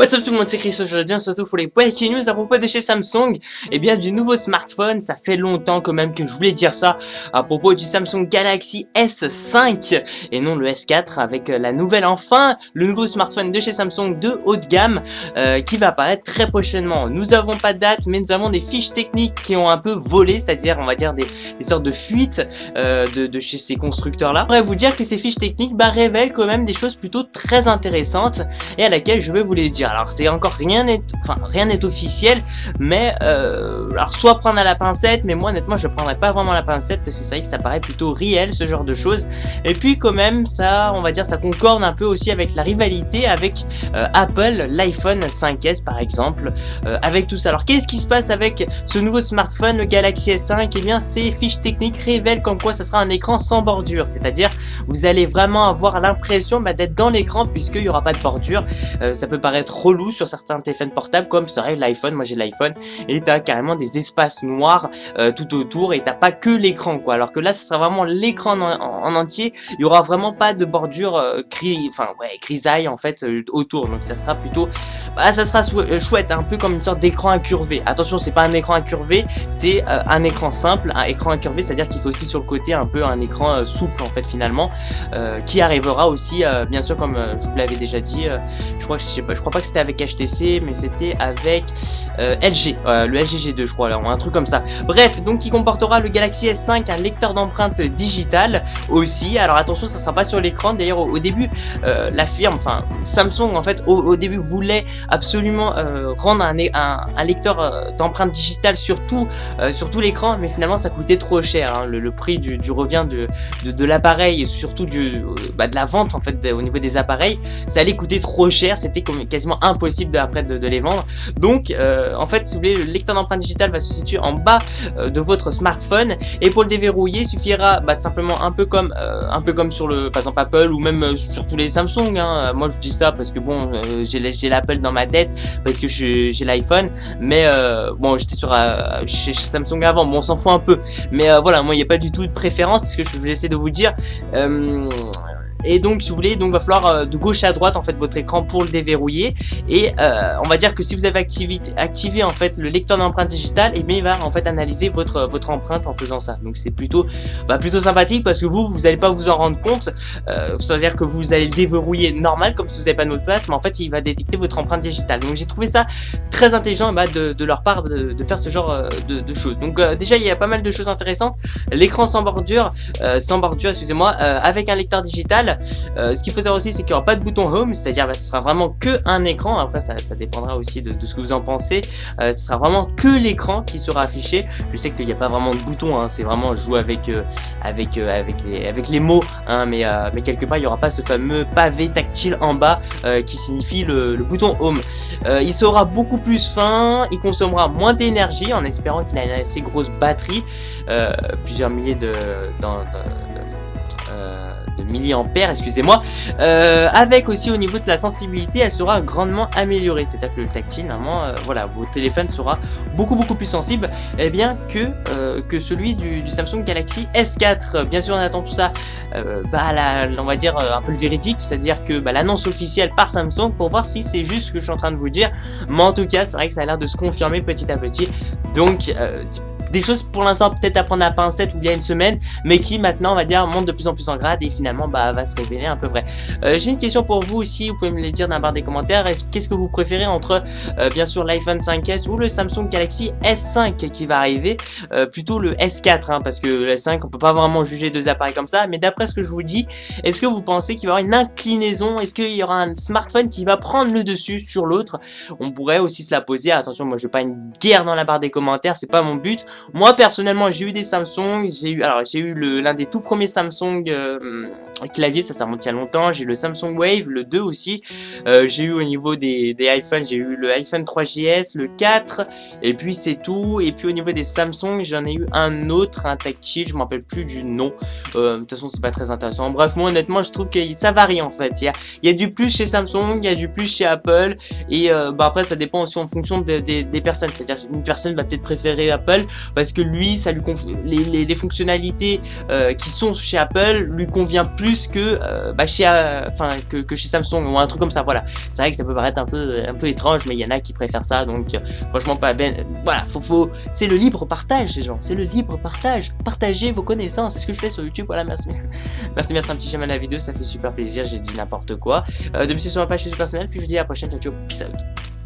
What's up tout le monde, c'est Chris. Aujourd'hui on se retrouve pour les Breaking News à propos de chez Samsung. Et bien du nouveau smartphone, ça fait longtemps quand même que je voulais dire ça à propos du Samsung Galaxy S5 et non le S4 avec la nouvelle enfin, le nouveau smartphone de chez Samsung de haut de gamme qui va apparaître très prochainement. Nous avons pas de date mais nous avons des fiches techniques qui ont un peu volé, c'est-à-dire on va dire des sortes de fuites de chez ces constructeurs là. Je voudrais vous dire que ces fiches techniques révèlent quand même des choses plutôt très intéressantes et à laquelle je vais vous les dire. Alors c'est encore rien n'est officiel, mais alors soit prendre à la pincette, mais moi honnêtement je prendrais pas vraiment la pincette parce que c'est vrai que ça paraît plutôt réel ce genre de choses. Et puis quand même ça, on va dire ça concorde un peu aussi avec la rivalité avec Apple, l'iPhone 5S par exemple, avec tout ça. Alors qu'est-ce qui se passe avec ce nouveau smartphone, le Galaxy S5? Et bien ces fiches techniques révèlent comme quoi ça sera un écran sans bordure, c'est-à-dire vous allez vraiment avoir l'impression d'être dans l'écran puisqu'il n'y aura pas de bordure. Ça peut paraître relou sur certains téléphones portables comme serait l'iPhone. Moi j'ai l'iPhone et t'as carrément des espaces noirs tout autour et t'as pas que l'écran quoi, alors que là ça sera vraiment l'écran en entier. Il y aura vraiment pas de bordure grisaille en fait autour, donc ça sera plutôt ça sera chouette, un peu comme une sorte d'écran incurvé. Attention, c'est pas un écran incurvé, c'est un écran simple. Un écran incurvé, c'est à dire qu'il faut aussi sur le côté un peu un écran souple en fait finalement, qui arrivera aussi bien sûr comme je vous l'avais déjà dit, je crois pas que c'était avec HTC mais c'était avec LG, le LG G2 je crois, alors, un truc comme ça. Bref, donc qui comportera le Galaxy S5, un lecteur d'empreintes digitales aussi. Alors attention, ça sera pas sur l'écran. D'ailleurs au début la firme, enfin Samsung en fait au début voulait absolument rendre un lecteur d'empreintes digitales sur tout l'écran, mais finalement ça coûtait trop cher hein. Le prix du revient de l'appareil et surtout de la vente en fait au niveau des appareils, ça allait coûter trop cher, c'était quasiment impossible après de les vendre. Donc en fait si vous voulez, le lecteur d'empreintes digitales va se situer en bas de votre smartphone et pour le déverrouiller il suffira tout simplement un peu comme sur le par exemple Apple ou même sur tous les Samsung hein. Moi je dis ça parce que bon j'ai l'Apple dans ma tête parce que j'ai l'iPhone, mais bon j'étais chez Samsung avant, bon on s'en fout un peu, mais voilà, moi il n'y a pas du tout de préférence, c'est ce que j'essaie de vous dire. Et donc si vous voulez, donc va falloir de gauche à droite en fait votre écran pour le déverrouiller. Et on va dire que si vous avez activé en fait le lecteur d'empreintes digitales, et bien il va en fait analyser votre empreinte en faisant ça. Donc c'est plutôt sympathique parce que vous allez pas vous en rendre compte. C'est-à-dire que vous allez le déverrouiller normal comme si vous n'avez pas de mot de passe, mais en fait il va détecter votre empreinte digitale. Donc j'ai trouvé ça très intelligent de leur part de faire ce genre de choses. Donc déjà il y a pas mal de choses intéressantes. L'écran sans bordure, excusez-moi, avec un lecteur digital. Ce qu'il faut savoir aussi c'est qu'il n'y aura pas de bouton home, c'est-à-dire ce sera vraiment que un écran. Après ça dépendra aussi de ce que vous en pensez. Ce sera vraiment que l'écran qui sera affiché. Je sais qu'il n'y a pas vraiment de bouton hein, c'est vraiment jouer avec les mots hein, mais quelque part il n'y aura pas ce fameux pavé tactile en bas qui signifie le bouton home. Il sera beaucoup plus fin, il consommera moins d'énergie en espérant qu'il a une assez grosse batterie, plusieurs milliers de milliampères, excusez-moi, avec aussi au niveau de la sensibilité, elle sera grandement améliorée, c'est-à-dire que le tactile, normalement, voilà, votre téléphone sera beaucoup plus sensible que celui du Samsung Galaxy S4. Bien sûr, on attend tout ça, on va dire un peu le véridique, c'est-à-dire que l'annonce officielle par Samsung pour voir si c'est juste ce que je suis en train de vous dire, mais en tout cas, c'est vrai que ça a l'air de se confirmer petit à petit, donc des choses pour l'instant peut-être à prendre à pincette ou il y a une semaine, mais qui maintenant on va dire monte de plus en plus en grade et finalement va se révéler un peu vrai. J'ai une question pour vous aussi, vous pouvez me le dire dans la barre des commentaires. Qu'est-ce que vous préférez entre bien sûr l'iPhone 5S ou le Samsung Galaxy S5 qui va arriver, plutôt le S4 hein, parce que le S5 on peut pas vraiment juger deux appareils comme ça, mais d'après ce que je vous dis, est-ce que vous pensez qu'il y aura une inclinaison, est-ce qu'il y aura un smartphone qui va prendre le dessus sur l'autre? On pourrait aussi se la poser. Attention, moi je veux pas une guerre dans la barre des commentaires, c'est pas mon but. Moi personnellement j'ai eu des Samsung, j'ai eu l'un des tout premiers Samsung clavier, ça remonte il y a longtemps. J'ai eu le Samsung Wave, le 2 aussi, j'ai eu au niveau des iPhones, j'ai eu le iPhone 3GS, le 4 et puis c'est tout. Et puis au niveau des Samsung j'en ai eu un autre, un tactile, je me rappelle plus du nom, de toute façon c'est pas très intéressant. Bref, moi honnêtement je trouve que ça varie en fait, il y a du plus chez Samsung, il y a du plus chez Apple et après ça dépend aussi en fonction des personnes, c'est à dire une personne va peut-être préférer Apple parce que lui ça lui les fonctionnalités qui sont chez Apple lui convient plus plus que que chez Samsung ou un truc comme ça. Voilà, c'est vrai que ça peut paraître un peu étrange, mais il y en a qui préfèrent ça, donc franchement pas voilà, c'est le libre partage les gens, c'est le libre partage. Partagez vos connaissances, c'est ce que je fais sur YouTube. Voilà, merci. Merci de mettre un petit j'aime à la vidéo, ça fait super plaisir. J'ai dit n'importe quoi. De me suivre sur ma page Facebook personnelle, puis je vous dis à la prochaine. Ciao, ciao, peace out.